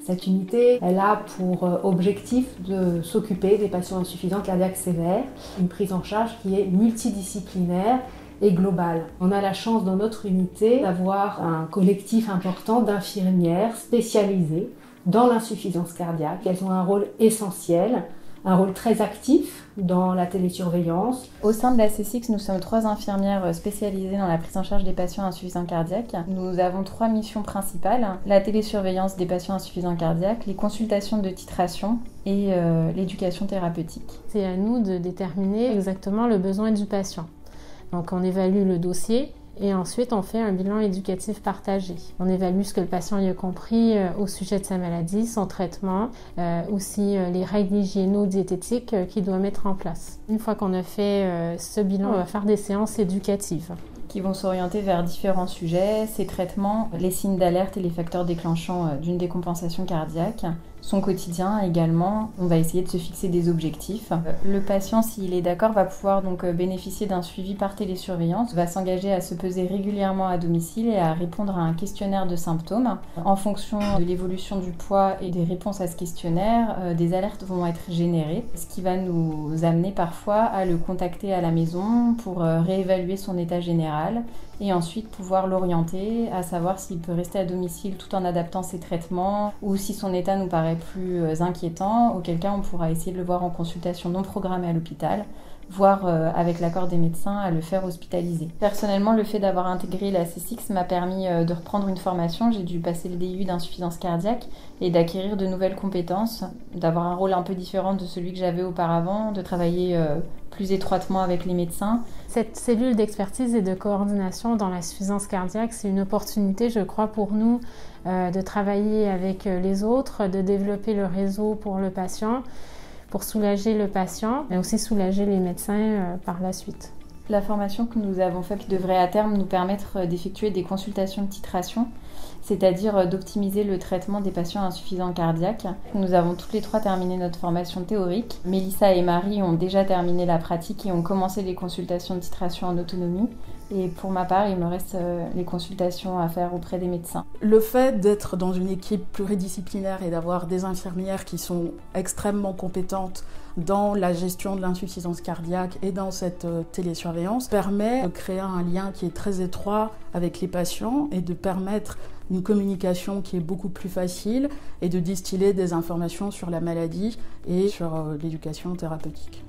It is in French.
Cette unité, elle a pour objectif de s'occuper des patients insuffisants cardiaques sévères, une prise en charge qui est multidisciplinaire et globale. On a la chance dans notre unité d'avoir un collectif important d'infirmières spécialisées dans l'insuffisance cardiaque. Elles ont un rôle essentiel, un rôle très actif dans la télésurveillance. Au sein de la C6, nous sommes 3 infirmières spécialisées dans la prise en charge des patients insuffisants cardiaques. Nous avons 3 missions principales, la télésurveillance des patients insuffisants cardiaques, les consultations de titration et l'éducation thérapeutique. C'est à nous de déterminer exactement le besoin du patient. Donc on évalue le dossier et ensuite on fait un bilan éducatif partagé. On évalue ce que le patient y a compris au sujet de sa maladie, son traitement, aussi les règles hygiéno-diététiques qu'il doit mettre en place. Une fois qu'on a fait ce bilan, on va faire des séances éducatives qui vont s'orienter vers différents sujets, ses traitements, les signes d'alerte et les facteurs déclenchants d'une décompensation cardiaque, son quotidien également. On va essayer de se fixer des objectifs. Le patient, s'il est d'accord, va pouvoir donc bénéficier d'un suivi par télésurveillance, va s'engager à se peser régulièrement à domicile et à répondre à un questionnaire de symptômes. En fonction de l'évolution du poids et des réponses à ce questionnaire, des alertes vont être générées, ce qui va nous amener parfois à le contacter à la maison pour réévaluer son état général et ensuite pouvoir l'orienter à savoir s'il peut rester à domicile tout en adaptant ses traitements ou si son état nous paraît plus inquiétant, auquel cas on pourra essayer de le voir en consultation non programmée à l'hôpital, voire avec l'accord des médecins à le faire hospitaliser. Personnellement, le fait d'avoir intégré la C6 m'a permis de reprendre une formation. J'ai dû passer le DU d'insuffisance cardiaque et d'acquérir de nouvelles compétences, d'avoir un rôle un peu différent de celui que j'avais auparavant, de travailler plus étroitement avec les médecins. Cette cellule d'expertise et de coordination dans l'insuffisance cardiaque, c'est une opportunité, je crois, pour nous de travailler avec les autres, de développer le réseau pour le patient, pour soulager le patient, mais aussi soulager les médecins par la suite. La formation que nous avons faite devrait à terme nous permettre d'effectuer des consultations de titration, c'est-à-dire d'optimiser le traitement des patients insuffisants cardiaques. Nous avons toutes les 3 terminé notre formation théorique. Mélissa et Marie ont déjà terminé la pratique et ont commencé les consultations de titration en autonomie. Et pour ma part, il me reste les consultations à faire auprès des médecins. Le fait d'être dans une équipe pluridisciplinaire et d'avoir des infirmières qui sont extrêmement compétentes dans la gestion de l'insuffisance cardiaque et dans cette télésurveillance permet de créer un lien qui est très étroit avec les patients et de permettre une communication qui est beaucoup plus facile et de distiller des informations sur la maladie et sur l'éducation thérapeutique.